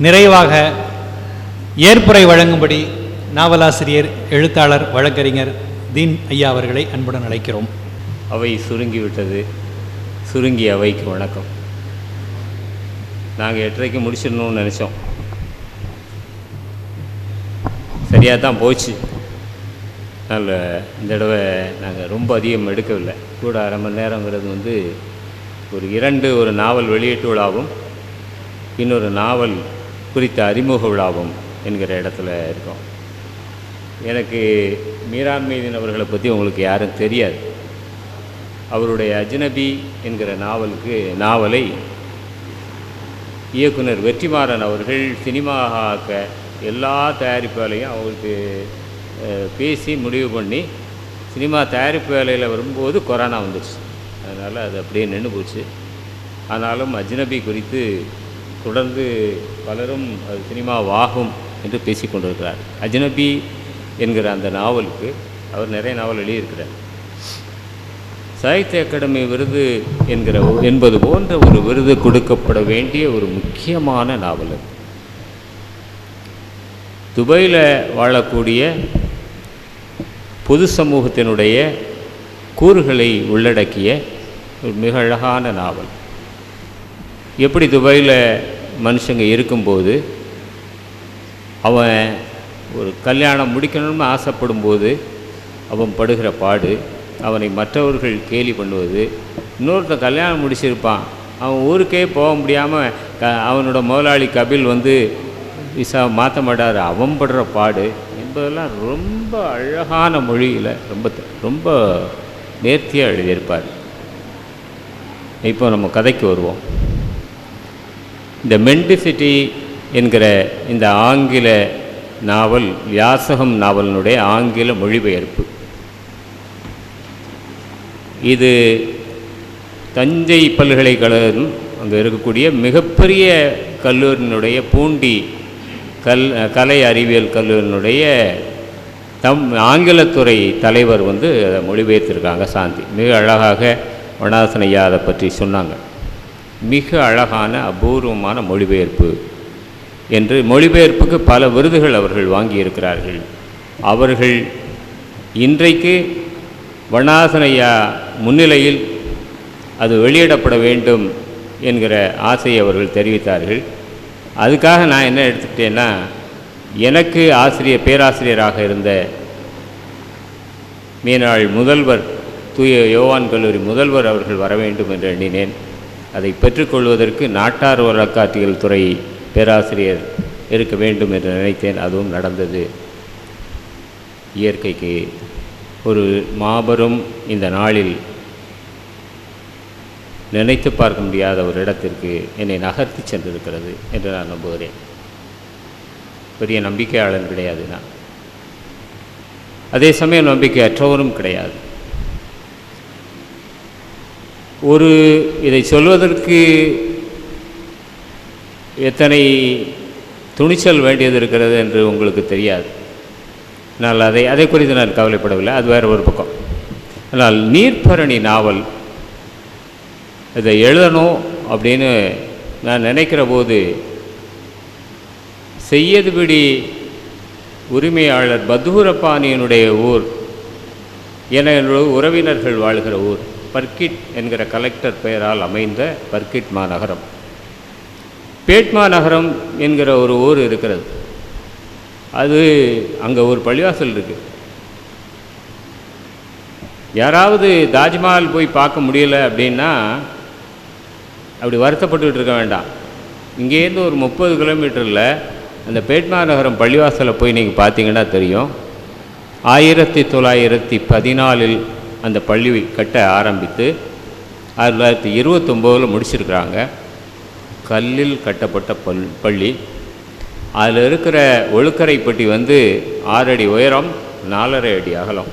நிறைவாக ஏற்புரை வழங்கும்படி நாவலாசிரியர், எழுத்தாளர், வழக்கறிஞர் தீன் ஐயா அவர்களை அன்புடன் அழைக்கிறோம். அவை சுருங்கிவிட்டது. சுருங்கிய அவைக்கு வணக்கம். நாங்கள் 8:30 முடிச்சிடணும்னு நினச்சோம். சரியாக தான் போச்சு. அதனால் இந்த தடவை நாங்கள் ரொம்ப அதிகம் எடுக்கவில்லை. கூட அரை மணி நேரங்கிறது ஒரு நாவல் வெளியீட்டு விழாவும் இன்னொரு நாவல் குறித்த அறிமுக விழாவும் என்கிற இடத்துல இருக்கோம். எனக்கு மீரான் மெய்தீன் அவர்களை பற்றி உங்களுக்கு யாரும் தெரியாது. அவருடைய அஜ்னபி என்கிற நாவலை இயக்குனர் வெற்றிமாறன் அவர்கள் சினிமாவாக்க எல்லா தயாரிப்பு வேலையும் அவருக்கு பேசி முடிவு பண்ணி சினிமா தயாரிப்பு வேலையில் வரும்போது கொரோனா வந்துடுச்சு. அதனால் அது அப்படியே நின்று போச்சு. ஆனாலும் அஜ்னபி குறித்து தொடர்ந்து பலரும் அது சினிமாவாகும் என்று பேசி கொண்டிருக்கிறார். அஜ்னபி என்கிற அந்த நாவலுக்கு அவர் நிறைய நாவல் எழுதியிருக்கிறார். சாகித்ய அகாடமி விருது என்பது போன்ற ஒரு விருது கொடுக்கப்பட வேண்டிய ஒரு முக்கியமான நாவல். துபாயில் வாழக்கூடிய பொது சமூகத்தினுடைய கூறுகளை உள்ளடக்கிய ஒரு மிக அழகான நாவல். எப்படி துபாயில் மனுஷங்க இருக்கும்போது அவன் ஒரு கல்யாணம் முடிக்கணும்னு ஆசைப்படும்போது அவன் படுகிற பாடு, அவனை மற்றவர்கள் கேலி பண்ணுவது, இன்னொருத்தன் கல்யாணம் முடிச்சிருப்பான், அவன் ஊருக்கே போக முடியாமல் அவனோட முதலாளி கபில் விசா மாற்ற மாட்டார், அவன் படுற பாடு என்பதெல்லாம் ரொம்ப அழகான மொழியில் ரொம்ப நேர்த்தியாக எழுதியிருப்பார். இப்போ நம்ம கதைக்கு வருவோம். இந்த மெண்டிசிட்டி என்கிற இந்த ஆங்கில நாவல் யாசகம் நாவலினுடைய ஆங்கில மொழிபெயர்ப்பு. இது தஞ்சை பல்கலைக்கழகம் அங்கே இருக்கக்கூடிய மிகப்பெரிய கல்லூரியினுடைய பூண்டி கலை அறிவியல் கல்லூரியினுடைய ஆங்கிலத்துறை தலைவர் அதை மொழிபெயர்த்திருக்காங்க. சாந்தி மிக அழகாக வண்ணதாசன் ஐயா அதை பற்றி சொன்னாங்க. மிக அழகான அபூர்வமான மொழிபெயர்ப்பு என்று மொழிபெயர்ப்புக்கு பல விருதுகள் அவர்கள் வாங்கியிருக்கிறார்கள். அவர்கள் இன்றைக்கு வண்ணதாசன் ஐயா முன்னிலையில் அது வெளியிடப்பட வேண்டும் என்கிற ஆசையை அவர்கள் தெரிவித்தார்கள். அதுக்காக நான் என்ன எடுத்துக்கிட்டேன்னா, எனக்கு பேராசிரியராக இருந்த மீனாள் முதல்வர், தூய யோவான் கல்லூரி முதல்வர் அவர்கள் வர வேண்டும் என்று எண்ணினேன். அதை பெற்றுக்கொள்வதற்கு நாட்டார் வழக்காற்றியல் துறை பேராசிரியர் இருக்க வேண்டும் என்று நினைத்தேன். அதுவும் நடந்தது. இயற்கைக்கு ஒரு மாபெரும் இந்த நாளில் நினைத்து பார்க்க முடியாத ஒரு இடத்திற்கு என்னை நகர்த்தி சென்றிருக்கிறது என்று நான் நம்புகிறேன். பெரிய நம்பிக்கையாளன் கிடையாது நான், அதே சமயம் நம்பிக்கையற்றவரும் கிடையாது. இதை சொல்வதற்கு எத்தனை துணிச்சல் வேண்டியது இருக்கிறது என்று உங்களுக்கு தெரியாது. ஆனால் அதை குறித்து நான் கவலைப்படவில்லை, அது வேறு ஒரு பக்கம். ஆனால் நீர்ப்பரணி நாவல் இதை எழுதணும் அப்படின்னு நான் நினைக்கிற போது, செய்யதுபிடி உரிமையாளர் பத்தூரப்பாணியினுடைய ஊர், என்னோட உறவினர்கள் வாழ்கிற ஊர் பர்கிட் என்கிற கலெக்டர் பெயரால் அமைந்த பர்கிட் மாநகரம். பேட் மாநகரம் என்கிற ஒரு ஊர் இருக்கிறது. அது அங்கே ஒரு பள்ளிவாசல் இருக்குது. யாராவது தாஜ்மஹால் போய் பார்க்க முடியல அப்படின்னா அப்படி வருத்தப்பட்டுக்கிட்டு இருக்க வேண்டாம். இங்கேருந்து ஒரு 30 கிலோமீட்டரில் அந்த பேட் மாநகரம் பள்ளிவாசலை போய் நீங்கள் பார்த்தீங்கன்னா தெரியும். 1914 அந்த பள்ளி கட்ட ஆரம்பித்து 1929 முடிச்சிருக்கிறாங்க. கல்லில் கட்டப்பட்ட பள்ளி. அதில் இருக்கிற ஒழுக்கரை பெட்டி 6 அடி உயரம், 4.5 அடி அகலம்.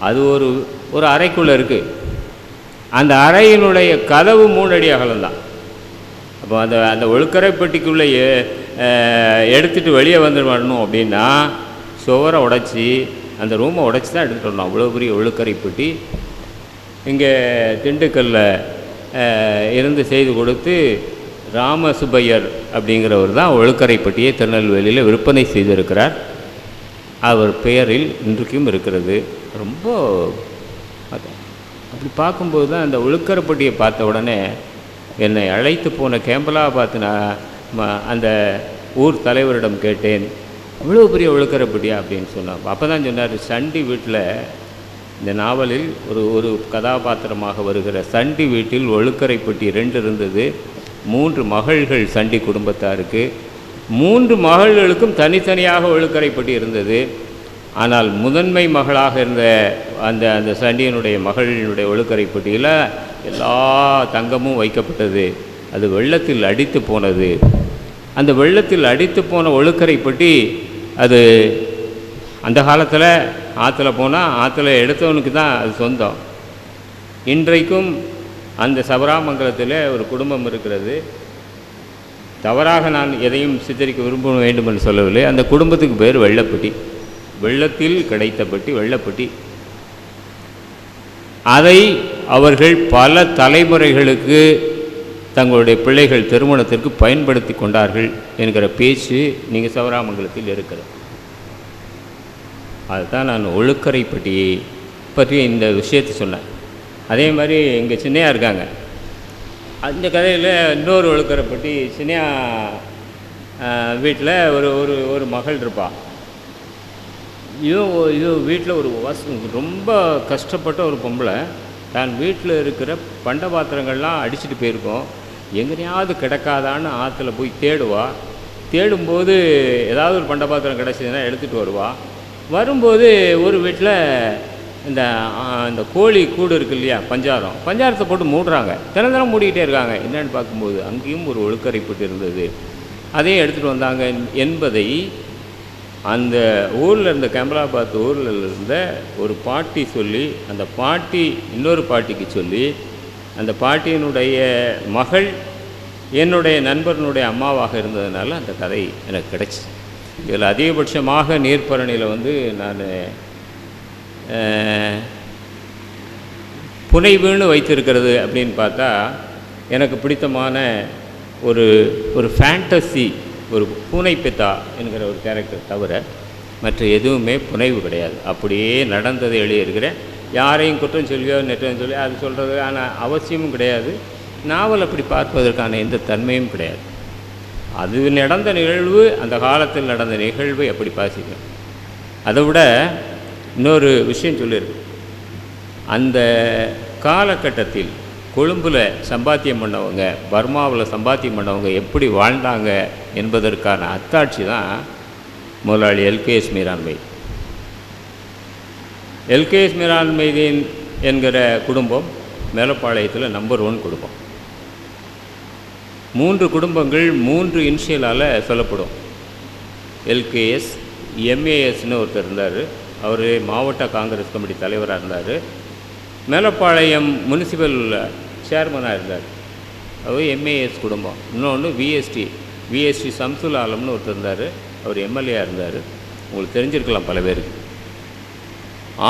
அது ஒரு அறைக்குள்ளே இருக்குது. அந்த அறையினுடைய கதவு 3 அடி அகலம்தான். அப்போ அந்த ஒழுக்கரை பெட்டிக்குள்ளே எடுத்துகிட்டு வெளியே வரணும் அப்படின்னா சுவரை உடைச்சி அந்த ரூமை உடைச்சி தான் எடுத்துகிட்டு வரணும். அவ்வளோ பெரிய ஒழுக்கரை பெட்டி. இங்கே திண்டுக்கல்லில் இருந்து செய்து கொடுத்து ராமசுப்பையர் அப்படிங்கிறவர் தான் ஒழுக்கரைப்பட்டியை திருநெல்வேலியில் விற்பனை செய்திருக்கிறார். அவர் பெயரில் இன்றைக்கும் இருக்கிறது. ரொம்ப அப்படி பார்க்கும்போது தான் அந்த ஒழுக்கரைப்பட்டியை பார்த்த உடனே என்னை அழைத்து போன கேம்பலா பார்த்து நான் அந்த ஊர் தலைவரிடம் கேட்டேன், இவ்வளோ பெரிய ஒழுக்கரைப்பட்டியா அப்படின்னு சொன்னார். அப்போ தான் சொன்னார், சண்டி வீட்டில் இந்த நாவலில் ஒரு கதாபாத்திரமாக வருகிற சண்டி வீட்டில் ஒழுக்கரைப்பட்டி 2 இருந்தது. 3 மகள்கள் சண்டி குடும்பத்தாருக்கு. 3 மகள்களுக்கும் தனித்தனியாக ஒழுக்கரைப்பட்டி இருந்தது. ஆனால் முதன்மை மகளாக இருந்த அந்த சண்டியினுடைய மகளினுடைய ஒழுக்கரைப்பட்டியில் எல்லா தங்கமும் வைக்கப்பட்டது. அது வெள்ளத்தில் அடித்து போனது. அந்த வெள்ளத்தில் அடித்து போன ஒழுக்கரைப்பட்டி அது அந்த காலத்தில் ஆற்றுல போனால் ஆற்றுல எடுத்தவனுக்கு தான் அது சொந்தம். இன்றைக்கும் அந்த சபராமங்கலத்தில் ஒரு குடும்பம் இருக்கிறது. தவறாக நான் எதையும் சித்தரிக்க விரும்ப வேண்டும் என்று சொல்லவில்லை. அந்த குடும்பத்துக்கு பேர் வெள்ளப்பட்டி. வெள்ளத்தில் கிடைத்தப்பட்டி வெள்ளப்பட்டி. அதை அவர்கள் பல தலைமுறைகளுக்கு தங்களுடைய பிள்ளைகள் திருமணத்திற்கு பயன்படுத்தி கொண்டார்கள் என்கிற பேச்சு நீங்கள் சபராமங்கலத்தில் இருக்கிறது. அதுதான் நான் ஒழுக்கரைப்பட்டியை பற்றி இந்த விஷயத்தை சொன்னேன். அதே மாதிரி எங்கள் சின்னையா இருக்காங்க. அந்த கதையில் இன்னொரு ஒழுக்கரைப்பட்டி சின்னையா வீட்டில் ஒரு மகள் இருப்பாள். இது வீட்டில் ஒரு ரொம்ப கஷ்டப்பட்ட ஒரு பொம்பளை. தான் வீட்டில் இருக்கிற பண்ட பாத்திரங்கள்லாம் அடிச்சுட்டு போயிருக்கோம். எங்கேயாவது கிடக்காதான்னு ஆற்றுல போய் தேடுவா. தேடும்போது ஏதாவது ஒரு பண்ட பாத்திரம் கிடச்சிதுன்னா எடுத்துகிட்டு வருவா. வரும்போது ஒரு வீட்டில் இந்த கோழி கூடு இருக்குது இல்லையா, பஞ்சாரத்தை போட்டு மூடுறாங்க. தினம் மூடிக்கிட்டே இருக்காங்க. என்னென்னு பார்க்கும்போது அங்கேயும் ஒரு ஒழுக்கரைப்பட்டு இருந்தது. அதையும் எடுத்துகிட்டு வந்தாங்க என்பதை அந்த ஊரில் இருந்த கேம்பலாபாத் ஊரில் இருந்த ஒரு பாட்டி சொல்லி, அந்த பாட்டி இன்னொரு பாட்டிக்கு சொல்லி, அந்த பாட்டியினுடைய மகள் என்னுடைய நண்பர்களுடைய அம்மாவாக இருந்ததுனால அந்த கதை எனக்கு கிடச்சி. இதில் அதிகபட்சமாக நீர்ப்பரணியில் நான் புனைவுன்னு வைத்திருக்கிறது அப்படின்னு பார்த்தா, எனக்கு பிடித்தமான ஒரு ஃபேண்டசி, ஒரு பூனைப்பித்தா என்கிற ஒரு கேரக்டர் தவிர மற்ற எதுவுமே புனைவு கிடையாது. அப்படியே நடந்ததை எழுதியிருக்கிறேன். யாரையும் குற்றம் சொல்லியோ நெற்றம் சொல்லி அது சொல்கிறதுக்கான அவசியமும் கிடையாது. நாவல் அப்படி பார்ப்பதற்கான எந்த தன்மையும் கிடையாது. அது நடந்த நிகழ்வு, அந்த காலத்தில் நடந்த நிகழ்வை அப்படி பாசிக்கணும். அதை விட இன்னொரு விஷயம் சொல்லியிருக்கு. அந்த காலகட்டத்தில் கொழும்பில் சம்பாத்தியம் பண்ணவங்க, பர்மாவில் சம்பாத்தியம் பண்ணவங்க எப்படி வாழ்ந்தாங்க என்பதற்கான அத்தாட்சி தான் முதலாளி எல்கேஎஸ் மீரான் மைதீன். எல்கேஎஸ் மீரான் மைதீன் என்கிற குடும்பம் மேலப்பாளையத்தில் நம்பர் 1 குடும்பம். 3 குடும்பங்கள் 3 இனிஷியலால் சொல்லப்படும். எல்கேஎஸ், எம்ஏஎஸ்ன்னு ஒருத்தர் இருந்தார். அவர் மாவட்ட காங்கிரஸ் கமிட்டி தலைவராக இருந்தார். மேலப்பாளையம் முனிசிபல் சேர்மனாக இருந்தார். அவர் எம்ஏஎஸ் குடும்பம். இன்னொன்று விஎஸ்டி சம்சுல் ஆலம்னு ஒருத்தர் இருந்தார். அவர் எம்எல்ஏ இருந்தார். உங்களுக்கு தெரிஞ்சிருக்கலாம் பல பேருக்கு.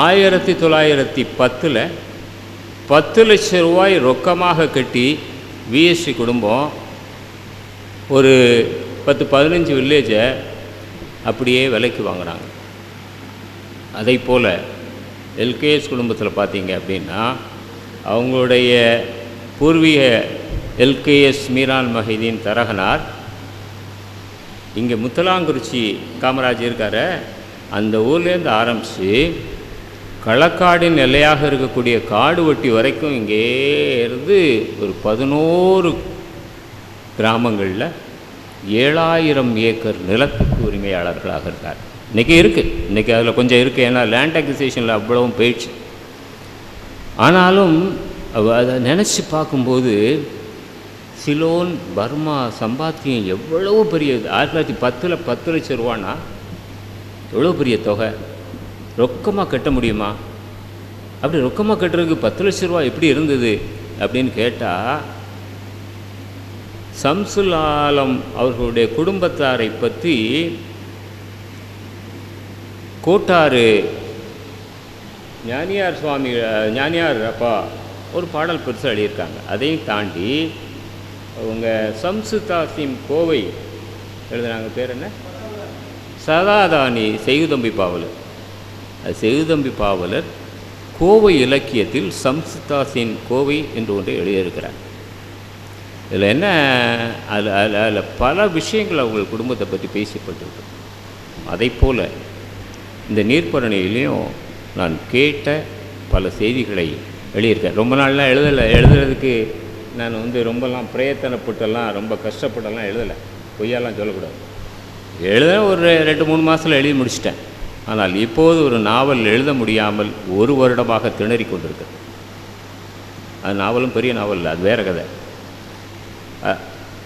1910 10 லட்சம் ரூபாய் ரொக்கமாக கட்டி விஎஸ்டி குடும்பம் ஒரு 10-15 வில்லேஜை அப்படியே விலைக்கு வாங்கினாங்க. அதை போல் எல்கேஎஸ் குடும்பத்தில் பார்த்தீங்க அப்படின்னா, அவங்களுடைய பூர்வீக எல்கேஎஸ் மீரான் மைதீன் தரகனார் இங்கே முத்தலாங்குறிச்சி காமராஜ் இருக்கார். அந்த ஊர்லேருந்து ஆரம்பித்து களக்காடின் எல்லையாக இருக்கக்கூடிய காடு வட்டி வரைக்கும் இங்கே இருந்து ஒரு 11 கிராமங்களில் 7000 ஏக்கர் நிலத்துக்கு உரிமையாளர்களாக இருக்கார். இன்றைக்கி இருக்குது. இன்றைக்கி அதில் கொஞ்சம் இருக்குது. ஏன்னா லேண்ட் அக்விசிஷனில் அவ்வளவும் போயிடுச்சு. ஆனாலும் அதை நினச்சி பார்க்கும்போது சிலோன் பர்மா சம்பாத்தியம் எவ்வளவு பெரியது. 1910 10 லட்சம் ரூபானா எவ்வளோ பெரிய தொகை. ரொக்கமாக கட்ட முடியுமா? அப்படி ரொக்கமாக கட்டுறதுக்கு 10 லட்சம் ரூபா எப்படி இருந்தது அப்படின்னு கேட்டால், சம்சுல் ஆலம் அவர்களுடைய குடும்பத்தாரை பற்றி கோட்டாறு ஞானியார் அப்பா ஒரு பாடல் பெருசாக எழுதியிருக்காங்க. அதையும் தாண்டி அவங்க சம்சு தாசிம் கோவை எழுதுனாங்க, பேர் என்ன, சதாதானி செய்குதம்பி பாவலர். அது செய்குதம்பி பாவலர் கோவை இலக்கியத்தில் சம்சு தாசின் கோவை என்று ஒன்று எழுதியிருக்கிறார். இதில் என்ன, அதில் பல விஷயங்கள் அவங்க குடும்பத்தை பற்றி பேசப்பட்டிருக்கு. அதை போல் இந்த நீர்ப்பரணியிலையும் நான் கேட்ட பல செய்திகளை எழுதியிருக்கேன். ரொம்ப நாள்லாம் எழுதுறதுக்கு நான் ரொம்பலாம் பிரயத்தனப்பட்டெல்லாம் ரொம்ப கஷ்டப்பட்டெல்லாம் எழுதலை, பொய்யெல்லாம் சொல்லக்கூடாது. எழுத ஒரு 2-3 மாதத்தில் எழுதி முடிச்சிட்டேன். ஆனால் இப்போது ஒரு நாவல் எழுத முடியாமல் 1 வருடமாக திணறி கொண்டிருக்கேன். அது நாவலும் பெரிய நாவல் இல்லை, அது வேறு கதை.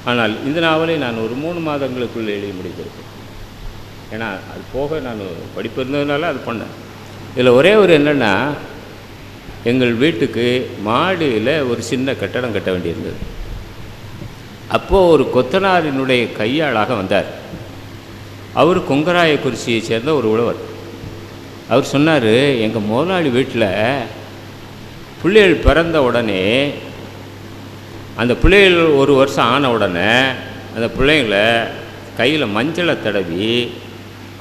ஆனால் இந்த நாவலை நான் ஒரு 3 மாதங்களுக்குள் எழுதி முடித்திருக்கேன். ஏன்னா அது போக நான் படிப்பு இருந்ததுனால அது பண்ணேன். இதில் ஒரே ஒரு என்னென்னா, எங்கள் வீட்டுக்கு மாடியில் ஒரு சின்ன கட்டடம் கட்ட வேண்டியிருந்தது. அப்போது ஒரு கொத்தனாரினுடைய கையாளாக வந்தார். அவர் கொங்கராயக்குறிச்சியை சேர்ந்த ஒரு உழவர். அவர் சொன்னார், எங்கள் முதலாளி வீட்டில் பிள்ளைகள் பிறந்த உடனே, அந்த பிள்ளைகள் 1 வருஷம் ஆன உடனே அந்த பிள்ளைங்களை கையில் மஞ்சளை தடவி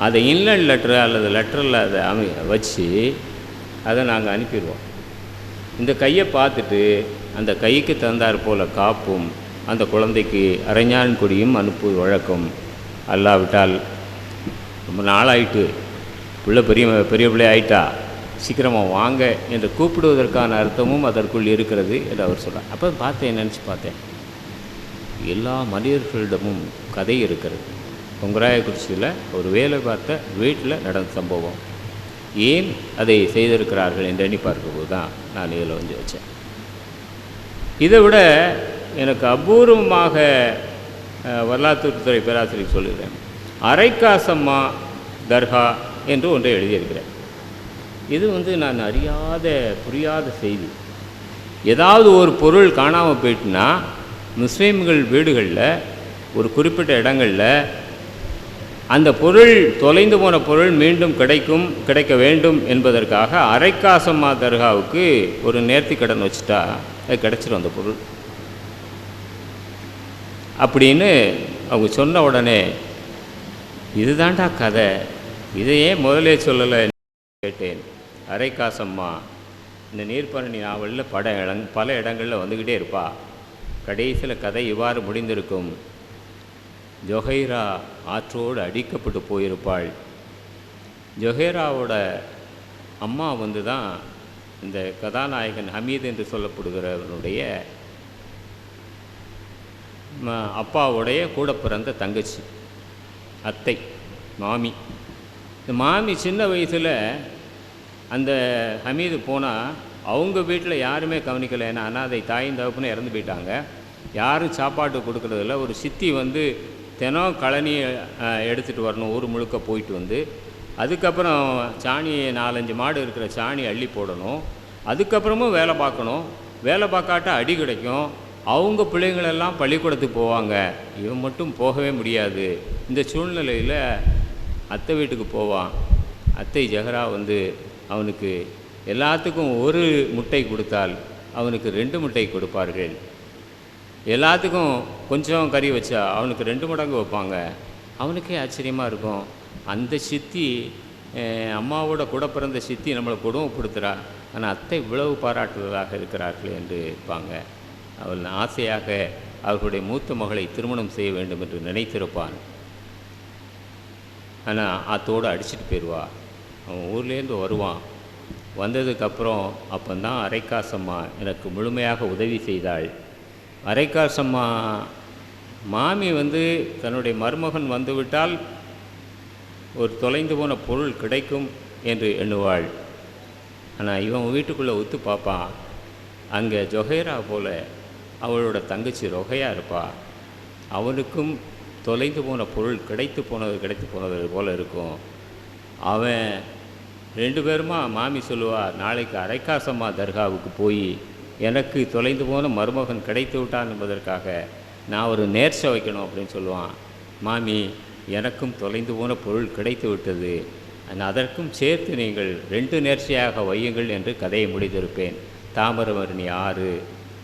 அதை இன்லைன் லெட்டரு அல்லது லெட்டரில் அதை வச்சு அதை நாங்கள் அனுப்பிடுவோம். இந்த கையை பார்த்துட்டு அந்த கைக்கு தந்தார் போல் காப்பும் அந்த குழந்தைக்கு அரைஞான் கொடியும் அனுப்பு வழக்கம். அல்லாவிட்டால் ரொம்ப நாளாயிட்டு, பெரிய பிள்ளை ஆயிட்டா, சீக்கிரமாக வாங்க என்று கூப்பிடுவதற்கான அர்த்தமும் அதற்குள் இருக்கிறது என்று அவர் சொல்கிறார். அப்போ நினச்சி பார்த்தேன், எல்லா மனிதர்களிடமும் கதை இருக்கிறது. கொங்கராயக்குறிச்சியில் ஒரு வேலை பார்த்த வீட்டில் நடந்த சம்பவம், ஏன் அதை செய்திருக்கிறார்கள் என்று எண்ணி பார்க்கும்போது தான் நான் இதில் வச்சேன். இதை விட எனக்கு அபூர்வமாக வரலாற்றுத்துறை பேராசிரியர் சொல்லுகிறேன், அரைக்காசம்மா தர்கா என்று ஒன்றை எழுதியிருக்கிறேன். இது நான் அறியாத புரியாத செய்தி. ஏதாவது ஒரு பொருள் காணாமல் போயிட்டுனா முஸ்லீம்கள் வீடுகளில் ஒரு குறிப்பிட்ட இடங்களில் அந்த பொருள், தொலைந்து போன பொருள் மீண்டும் கிடைக்க வேண்டும் என்பதற்காக அரைக்காசம்மா தர்காவுக்கு ஒரு நேர்த்தி கடன் வச்சுட்டா அது கிடச்சிடும் அந்த பொருள் அப்படின்னு அவங்க சொன்ன உடனே, இதுதான்டா கதை, இதையே முதலே சொல்லலை கேட்டேன். அரைக்காசம்மா இந்த நீர்ப்பரணி நாவலில் பல இடங்களில் வந்துக்கிட்டே இருப்பா. கடைசியில் கதை இவ்வாறு முடிந்திருக்கும், ஜொஹைரா ஆற்றோடு அடிக்கப்பட்டு போயிருப்பாள். ஜொஹைராவோட அம்மா தான் இந்த கதாநாயகன் ஹமீது என்று சொல்லப்படுகிறவனுடைய அப்பாவுடைய கூட பிறந்த தங்கச்சி, அத்தை, மாமி. இந்த மாமி சின்ன வயசில் அந்த ஹமீது போனால் அவங்க வீட்டில் யாருமே கவனிக்கலை. ஏன்னா அனாதை, தாயும் தகப்பனும் இறந்து போயிட்டாங்க, யாரும் சாப்பாட்டு கொடுக்குறதில்ல. ஒரு சித்தி தினம் கழனி எடுத்துகிட்டு வரணும், ஊர் முழுக்க போயிட்டு அதுக்கப்புறம் சாணி 4-5 மாடு இருக்கிற சாணி அள்ளி போடணும். அதுக்கப்புறமும் வேலை பார்க்கணும். வேலை பார்க்காட்டா அடி கிடைக்கும். அவங்க பிள்ளைங்களெல்லாம் பள்ளிக்கூடத்துக்கு போவாங்க, இவன் மட்டும் போகவே முடியாது. இந்த சூழ்நிலையில் அத்தை வீட்டுக்கு போவான். அத்தை ஜஹரா அவனுக்கு எல்லாத்துக்கும் 1 முட்டை கொடுத்தால் அவனுக்கு 2 முட்டை கொடுப்பார்கள். எல்லாத்துக்கும் கொஞ்சம் கறி வச்சா அவனுக்கு 2 மடங்கு வைப்பாங்க. அவனுக்கே ஆச்சரியமாக இருக்கும், அந்த சித்தி, அம்மாவோட கூட பிறந்த சித்தி நம்மளை கொடுமைப்படுத்துகிறா, ஆனால் அத்தை இவ்வளவு பாராட்டுவதாக இருக்கிறார்கள் என்று இருப்பாங்க. அவள் ஆசையாக அவர்களுடைய மூத்த மகளை திருமணம் செய்ய வேண்டும் என்று நினைத்திருப்பான். ஆனால் அத்தோடு அடிச்சுட்டு போயிடுவா. அவன் ஊர்லேருந்து வருவான். வந்ததுக்கப்புறம் அப்போந்தான் அரைக்காசம்மா எனக்கு முழுமையாக உதவி செய்தாள். அரைக்காசம்மா மாமி தன்னுடைய மருமகன் வந்துவிட்டால் ஒரு தொலைந்து போன பொருள் கிடைக்கும் என்று எண்ணுவாள். ஆனால் இவன் வீட்டுக்குள்ளே ஒத்து பார்ப்பான், அங்கே ஜொஹைரா போல் அவளோட தங்கச்சி ரொகையாக இருப்பா. அவனுக்கும் தொலைந்து போன பொருள் கிடைத்து போனது போல் இருக்கும். அவன் 2 பேருமா மாமி சொல்லுவா, நாளைக்கு அரைக்காசம்மா தர்காவுக்கு போய் எனக்கு தொலைந்து போன மருமகன் கிடைத்து விட்டான் என்பதற்காக நான் ஒரு நேர்ச்சை வைக்கணும் அப்படின்னு சொல்லுவான். மாமி, எனக்கும் தொலைந்து போன பொருள் கிடைத்து விட்டது, அதற்கும் சேர்த்து நீங்கள் 2 நேர்ச்சையாக வையுங்கள் என்று கதையை முடித்திருப்பேன். தாமிரபரணி ஆறு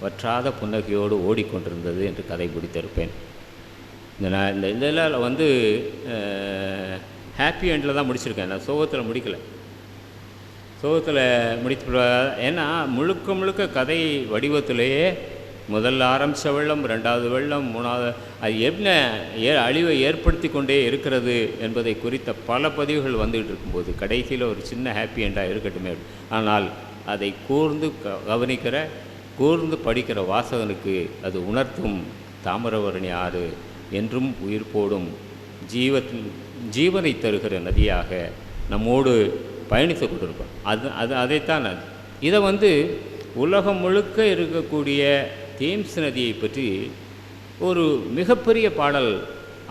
வற்றாத புன்னகையோடு ஓடிக்கொண்டிருந்தது என்று கதை பிடித்திருப்பேன். இந்த இதில் வந்து ஹாப்பி எண்டில் தான் முடிச்சிருக்கேன். நான் சோகத்தில் முடிக்கலை. சோகத்தில் முடித்து, ஏன்னா முழுக்க முழுக்க கதை வடிவத்திலேயே முதல்ல ஆரம்பித்த வெள்ளம், ரெண்டாவது வெள்ளம், மூணாவது, அது என்ன அழிவை ஏற்படுத்தி கொண்டே இருக்கிறது என்பதை குறித்த பல பதிவுகள் வந்துகிட்டு இருக்கும்போது கடைசியில் ஒரு சின்ன ஹாப்பி எண்டாக இருக்கட்டுமே, ஆனால் அதை கூர்ந்து கவனிக்கிற, கூர்ந்து படிக்கிற வாசகனுக்கு அது உணர்த்தும் தாமிரபரணி ஆறு என்றும் உயிர் போடும் ஜீவனை தருகிற நதியாக நம்மோடு பயணித்து கொண்டிருக்கோம். அதைத்தான் இதை வந்து உலகம் முழுக்க இருக்கக்கூடிய தேம்ஸ் நதியை பற்றி ஒரு மிகப்பெரிய பாடல்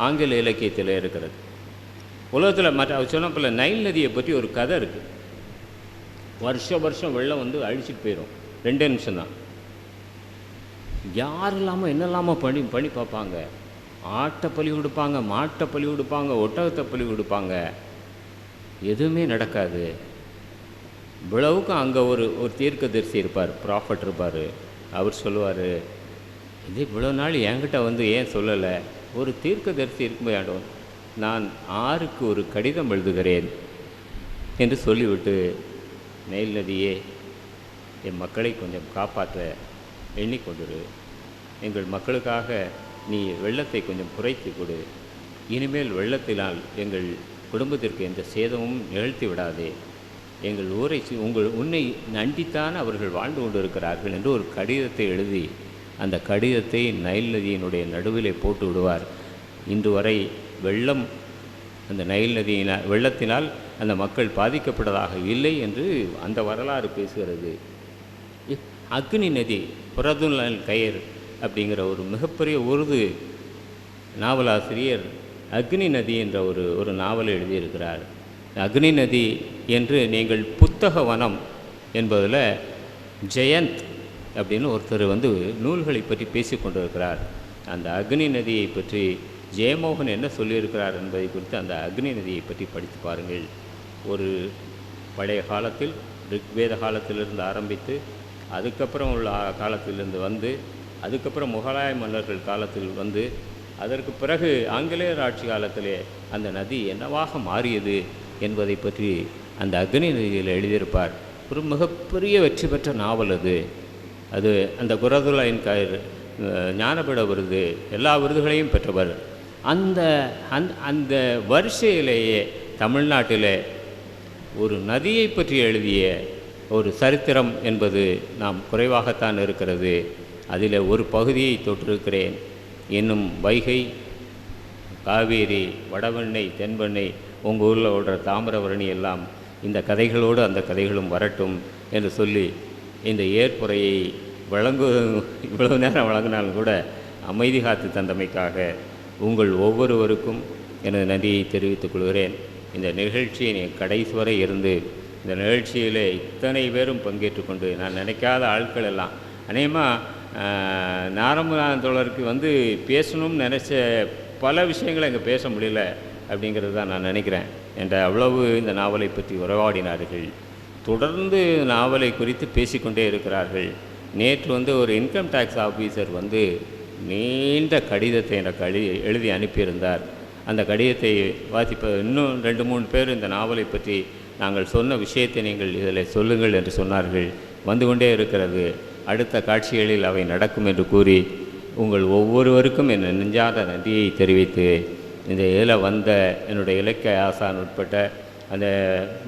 ஆங்கில இலக்கியத்தில் இருக்கிறது. உலகத்தில் மற்ற சொன்னப்பல நைல் நதியை பற்றி ஒரு கதை இருக்குது. வருஷம் வெள்ளம் வந்து அழிச்சிட்டு போயிடும், 2 நிமிஷம்தான். யார் இல்லாமல் என்னெல்லாமல் பண்ணி பார்ப்பாங்க. ஆட்டை பலி கொடுப்பாங்க, மாட்டை பலி கொடுப்பாங்க, ஒட்டகத்தை பலி கொடுப்பாங்க, எதுவுமே நடக்காது. இவ்வளவுக்கும் அங்கே ஒரு தீர்க்கதரிசி இருப்பார், ப்ராஃபட் இருப்பார். அவர் சொல்லுவார், இது இவ்வளோ நாள் என்கிட்ட வந்து ஏன் சொல்லலை? ஒரு தீர்க்கதரிசி இருக்கும்போது ஆண்டவன், நான் ஆருக்கு ஒரு கடிதம் எழுதுகிறேன் என்று சொல்லிவிட்டு, நைல் நதியே, என் மக்களை கொஞ்சம் காப்பாற்ற எண்ணிக்கொண்டிரு, எங்கள் மக்களுக்காக நீ வெள்ளத்தை கொஞ்சம் குறைத்து கொடு, இனிமேல் வெள்ளத்தினால் எங்கள் குடும்பத்திற்கு எந்த சேதமும் நிகழ்த்தி விடாதே, எங்கள் ஊரை உன்னை நண்டித்தான் அவர்கள் வாழ்ந்து கொண்டிருக்கிறார்கள் என்று ஒரு கடிதத்தை எழுதி அந்த கடிதத்தை நைல் நதியினுடைய நடுவிலே போட்டு விடுவார். இன்று வரை வெள்ளம் அந்த நைல் நதியினால் வெள்ளத்தினால் அந்த மக்கள் பாதிக்கப்பட்டதாக இல்லை என்று அந்த வரலாறு பேசுகிறது. அக்னி நதி, புரதுல் கயர் அப்படிங்கிற ஒரு மிகப்பெரிய உருது நாவலாசிரியர் அக்னி நதி என்ற ஒரு நாவலை எழுதியிருக்கிறார். அக்னி நதி என்று நீங்கள் புத்தக வனம் என்பதில் ஜெயந்த் அப்படின்னு ஒருத்தர் வந்து நூல்களை பற்றி பேசி கொண்டிருக்கிறார். அந்த அக்னி நதியை பற்றி ஜெயமோகன் என்ன சொல்லியிருக்கிறார் என்பதை குறித்து அந்த அக்னி நதியை பற்றி படித்து பாருங்கள். ஒரு பழைய காலத்தில் ரிக்வேத காலத்திலிருந்து ஆரம்பித்து அதுக்கப்புறம் உள்ள காலத்திலிருந்து வந்து அதுக்கப்புறம் முகலாய மன்னர்கள் காலத்தில் வந்து அதற்கு பிறகு ஆங்கிலேயர் ஆட்சி காலத்திலே அந்த நதி என்னவாக மாறியது என்பதை பற்றி அந்த அக்னி நதியில் எழுதியிருப்பார். ஒரு மிகப்பெரிய வெற்றி பெற்ற நாவல் அது அந்த குரதுலாயின் ஞானபீட விருது எல்லா விருதுகளையும் பெற்றவர். அந்த வரிசையிலேயே தமிழ்நாட்டில் ஒரு நதியை பற்றி எழுதிய ஒரு சரித்திரம் என்பது நாம் குறைவாகத்தான் இருக்கிறது. அதில் ஒரு பகுதியை தொட்டிருக்கிறேன். இன்னும் வைகை, காவேரி, வடவெண்ணை, தென்பெண்ணை, உங்கள் ஊரில் ஓடுற தாமிரபரணி எல்லாம் இந்த கதைகளோடு அந்த கதைகளும் வரட்டும் என்று சொல்லி இந்த ஏற்புரையை இவ்வளவு நேரம் வழங்கினாலும் கூட அமைதி காத்து தந்தமைக்காக உங்கள் ஒவ்வொருவருக்கும் எனது நன்றியை தெரிவித்துக் கொள்கிறேன். இந்த நிகழ்ச்சியை கடைசி வரை இருந்து இந்த நிகழ்ச்சியில் இத்தனை பேரும் பங்கேற்று கொண்டு நான் நினைக்காத ஆட்கள் எல்லாம் அநேகமாக நாரம்பநாதன் தோழருக்கு வந்து பேசணும்னு நினச்ச பல விஷயங்களை இங்கே பேச முடியல அப்படிங்கிறது தான் நான் நினைக்கிறேன். என்ற அவ்வளவு இந்த நாவலை பற்றி உறவாடினார்கள். தொடர்ந்து நாவலை குறித்து பேசிக்கொண்டே இருக்கிறார்கள். நேற்று வந்து ஒரு இன்கம் டேக்ஸ் ஆஃபீஸர் வந்து நீண்ட கடிதத்தை எனக்கு எழுதி அனுப்பியிருந்தார். அந்த கடிதத்தை வாசிப்ப இன்னும் 2-3 பேர் இந்த நாவலை பற்றி நாங்கள் சொன்ன விஷயத்தை நீங்கள் இதில் சொல்லுங்கள் என்று சொன்னார்கள். வந்து கொண்டே இருக்கிறது. அடுத்த காட்சிகளில் அவை நடக்கும் என்று கூறி உங்கள் ஒவ்வொருவருக்கும் என் நெஞ்சாத நன்றியை தெரிவித்து இந்த இதில் வந்த என்னுடைய இலக்கிய ஆசான் உட்பட்ட அந்த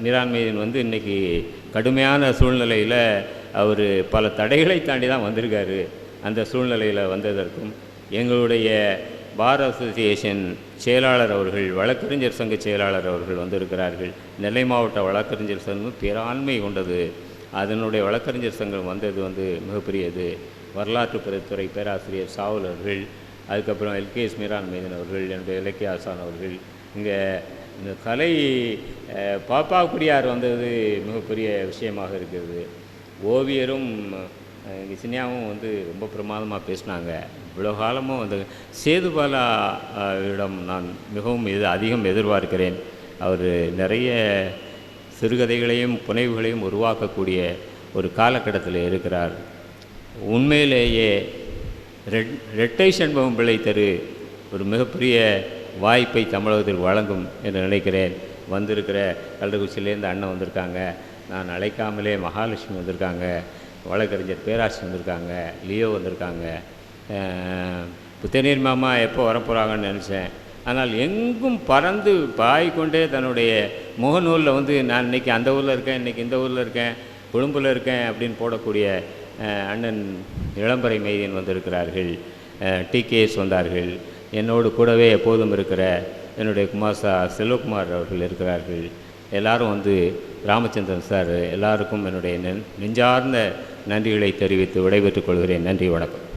மீரான்மீதன் வந்து இன்றைக்கி கடுமையான சூழ்நிலையில் அவர் பல தடைகளை தாண்டி தான் வந்திருக்காரு. அந்த சூழ்நிலையில் வந்ததற்கும் எங்களுடைய பார் அசோசியேஷன் செயலாளர் அவர்கள், வழக்கறிஞர் சங்க செயலாளர் அவர்கள் வந்திருக்கிறார்கள். நெல்லை மாவட்ட வழக்கறிஞர் சங்கம் பேராண்மை கொண்டது. அதனுடைய வழக்கறிஞர் சங்கம் வந்தது வந்து மிகப்பெரியது. வரலாற்று துறை பேராசிரியர் சாவுல் அவர்கள், அதுக்கப்புறம் எல்கேஎஸ் மீரான்மீதன் அவர்கள், என்னுடைய இலக்கிய ஆசான் அவர்கள், இங்கே இந்த கலை பாப்பா குடியார் வந்தது மிகப்பெரிய விஷயமாக இருக்கிறது. ஓவியரும் இங்கே சின்னியாவும் வந்து ரொம்ப பிரமாதமாக பேசினாங்க. இவ்வளோ காலமும் அந்த சேதுபாலா இடம் நான் மிகவும் அதிகம் எதிர்பார்க்கிறேன். அவர் நிறைய சிறுகதைகளையும் புனைவுகளையும் உருவாக்கக்கூடிய ஒரு காலகட்டத்தில் இருக்கிறார். உண்மையிலேயே ரெட்டை செண்பகம் பிள்ளை தெரு ஒரு மிகப்பெரிய வாய்ப்பை தமிழகத்தில் வழங்கும் என்று நினைக்கிறேன். வந்திருக்கிற கள்ளக்குறிச்சியிலேருந்து அண்ணன் வந்திருக்காங்க, நான் அழைக்காமலே மகாலட்சுமி வந்திருக்காங்க, வழக்கறிஞர் பேராசி வந்திருக்காங்க, லியோ வந்திருக்காங்க. புத்தநீர் மாமா எப்போ வரப்போகிறாங்கன்னு நினச்சேன். ஆனால் எங்கும் பறந்து பாய்கொண்டே தன்னுடைய முகநூலில் வந்து நான் இன்றைக்கி அந்த ஊரில் இருக்கேன், இன்றைக்கி இந்த ஊரில் இருக்கேன், கொழும்பில் இருக்கேன் அப்படின்னு போடக்கூடிய அண்ணன் இளம்பரை மைதீன் வந்திருக்கிறார்கள், டிகேஎஸ் வந்தார்கள், என்னோடு கூடவே எப்போதும் இருக்கிற என்னுடைய குமாசா செல்வகுமார் அவர்கள் இருக்கிறார்கள். எல்லாரும் வந்து ராமச்சந்திரன் சார், எல்லாருக்கும் என்னுடைய நெஞ்சார்ந்த நன்றிகளை தெரிவித்து விடைபெற்றுக் கொள்கிறேன். நன்றி, வணக்கம்.